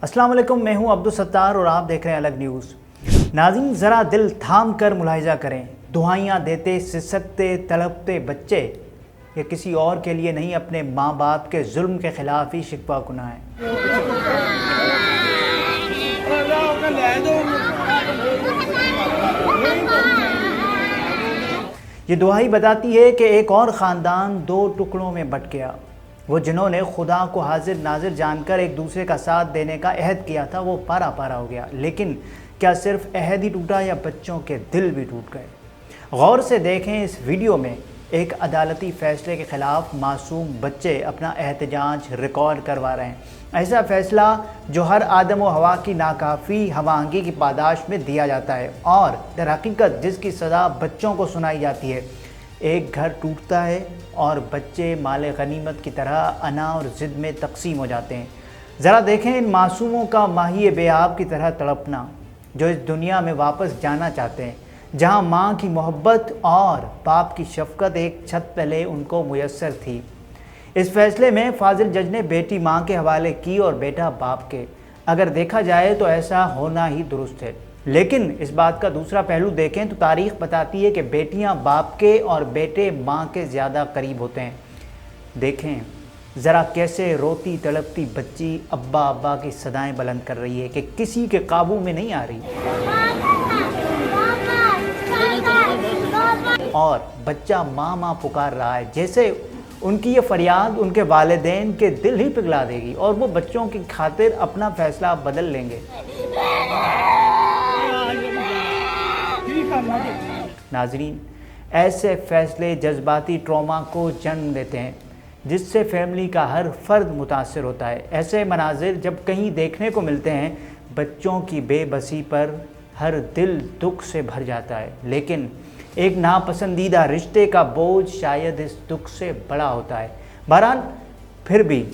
अस्सलाम वालेकुम, मैं हूं अब्दुल सत्तार और आप देख रहे हैं अलग न्यूज़। नाज़रीन, ज़रा दिल थाम कर मुलाहिज़ा करें। दुआइयाँ देते, सिसकते, तड़पते बच्चे ये किसी और के लिए नहीं, अपने माँ बाप के जुल्म के ख़िलाफ़ ही शिकवा गुनाह है। ये दुआई बताती है कि एक और ख़ानदान दो टुकड़ों में बट गया। वो जिन्होंने खुदा को हाजिर नाजिर जानकर एक दूसरे का साथ देने का अहद किया था, वो पारा पारा हो गया। लेकिन क्या सिर्फ अहद ही टूटा या बच्चों के दिल भी टूट गए? गौर से देखें, इस वीडियो में एक अदालती फ़ैसले के ख़िलाफ़ मासूम बच्चे अपना एहतजाज रिकॉर्ड करवा रहे हैं। ऐसा फ़ैसला जो हर आदम व हवा की नाकाफ़ी हवांगी की पादाश में दिया जाता है और दर हकीकत जिसकी सज़ा बच्चों को सुनाई जाती है। एक घर टूटता है और बच्चे माले गनीमत की तरह अना और ज़िद में तकसीम हो जाते हैं। ज़रा देखें इन मासूमों का माही बेआब की तरह तड़पना, जो इस दुनिया में वापस जाना चाहते हैं जहां माँ की मोहब्बत और बाप की शफ़क़त एक छत तले उनको मुयस्सर थी। इस फ़ैसले में फाजिल जज ने बेटी माँ के हवाले की और बेटा बाप के। अगर देखा जाए तो ऐसा होना ही दुरुस्त है। लेकिन इस बात का दूसरा पहलू देखें तो तारीख़ बताती है कि बेटियां बाप के और बेटे माँ के ज़्यादा करीब होते हैं। देखें ज़रा कैसे रोती तड़पती बच्ची अब्बा अब्बा की सदाएं बुलंद कर रही है कि किसी के काबू में नहीं आ रही, और बच्चा माँ माँ पुकार रहा है, जैसे उनकी ये फरियाद उनके वालिदैन के दिल ही पिघला देगी और वो बच्चों की खातिर अपना फ़ैसला बदल लेंगे। नाज़रीन, ऐसे फ़ैसले जज्बाती ट्रॉमा को जन्म देते हैं जिससे फैमिली का हर फ़र्द मुतासिर होता है। ऐसे मनाजिर जब कहीं देखने को मिलते हैं, बच्चों की बेबसी पर हर दिल दुख से भर जाता है। लेकिन एक नापसंदीदा रिश्ते का बोझ शायद इस दुख से बड़ा होता है। बहरहाल फिर भी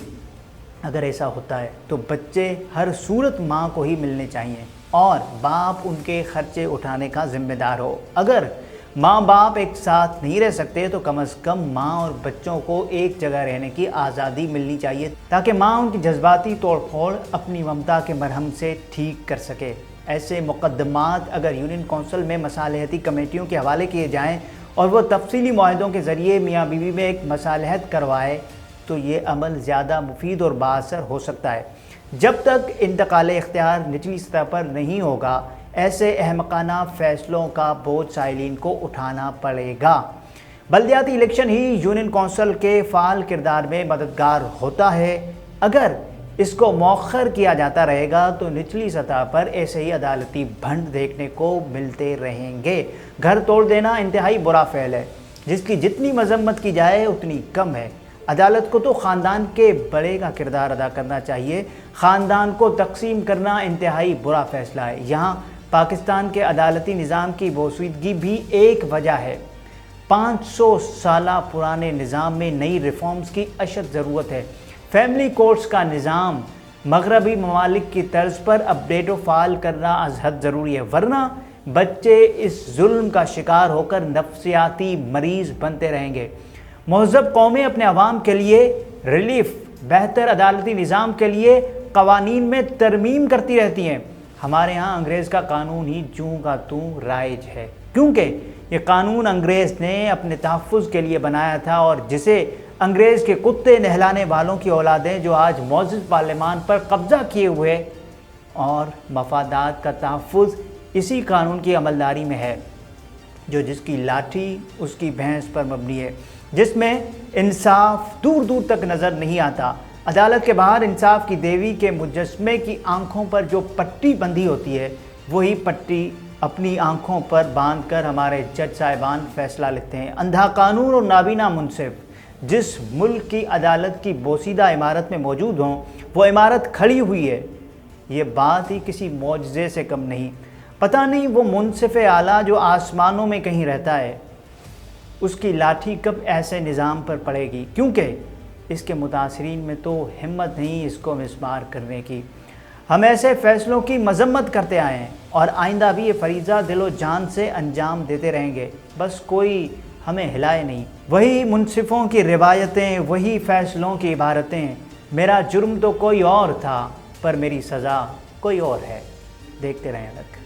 अगर ऐसा होता है तो बच्चे हर सूरत माँ को ही मिलने चाहिए और बाप उनके खर्चे उठाने का ज़िम्मेदार हो। अगर माँ बाप एक साथ नहीं रह सकते तो कम से कम माँ और बच्चों को एक जगह रहने की आज़ादी मिलनी चाहिए ताकि माँ उनकी जज्बाती तोड़ फोड़ अपनी ममता के मरहम से ठीक कर सके। ऐसे मुकदमात अगर यूनियन कौंसिल में मसालहती कमेटियों के हवाले किए जाएँ और वो तफसीली मुआहदों के ज़रिए मियाँ बीवी में एक मसालहत करवाए तो ये अमल ज़्यादा मुफीद और बाअसर हो सकता है। जब तक इंतकाल इख्तियार निचली सतह पर नहीं होगा, ऐसे अहमकाना फ़ैसलों का बोझ साइलिन को उठाना पड़ेगा। बल्दियाती इलेक्शन ही यूनियन कौंसिल के फ़ाल किरदार में मददगार होता है। अगर इसको मौखर किया जाता रहेगा तो निचली सतह पर ऐसे ही अदालती भंड देखने को मिलते रहेंगे। घर तोड़ देना इंतहाई बुरा फ़ेल है जिसकी जितनी मजम्मत की जाए उतनी कम है। अदालत को तो ख़ानदान के बड़े का किरदार अदा करना चाहिए। ख़ानदान को तकसीम करना इंतहाई बुरा फ़ैसला है। यहाँ पाकिस्तान के अदालती निज़ाम की बोसीदगी भी एक वजह है। 500 साल पुराने निज़ाम में नई रिफॉर्म्स की अशद ज़रूरत है। फैमिली कोर्ट्स का निज़ाम मगरबी ममालिक की तर्ज पर अपडेट व फ़ाल करना अज़ हद ज़रूरी है, वरना बच्चे इस जुल्म का शिकार होकर नफ्सियाती मरीज़ बनते रहेंगे। महज़ब कौमें अपने अवाम के लिए रिलीफ, बेहतर अदालती निज़ाम के लिए क़वानीन में तरमीम करती रहती हैं। हमारे यहाँ अंग्रेज़ का कानून ही जूँ का तूँ राइज है, क्योंकि ये कानून अंग्रेज़ ने अपने तहफ़्फ़ुज़ के लिए बनाया था और जिसे अंग्रेज़ के कुत्ते नहलाने वालों की औलादें जो आज मौजूद पार्लियामान पर कब्ज़ा किए हुए और मफादात का तहफ़्फ़ुज़ इसी कानून की अमलदारी में है, जो जिसकी लाठी उसकी भैंस पर मबनी है, जिसमें इंसाफ दूर दूर तक नज़र नहीं आता। अदालत के बाहर इंसाफ की देवी के मुजस्मे की आंखों पर जो पट्टी बंधी होती है, वही पट्टी अपनी आंखों पर बांध कर हमारे जज साहिबान फ़ैसला लेते हैं। अंधा कानून और नाबीना मुनसिफ जिस मुल्क की अदालत की बोसीदा इमारत में मौजूद हों, वो इमारत खड़ी हुई है, ये बात ही किसी मौजज़े से कम नहीं। पता नहीं वो मुनसिफ़ आला जो आसमानों में कहीं रहता है, उसकी लाठी कब ऐसे निज़ाम पर पड़ेगी, क्योंकि इसके मुतासरीन में तो हिम्मत नहीं इसको मिसमार करने की। हम ऐसे फ़ैसलों की मजम्मत करते आए हैं और आइंदा भी ये फरीज़ा दिलो जान से अंजाम देते रहेंगे, बस कोई हमें हिलाए नहीं। वही मुनसिफ़ों की रिवायतें, वही फ़ैसलों की इबारतें, मेरा जुर्म तो कोई और था, पर मेरी सज़ा कोई और है। देखते रहें अलग।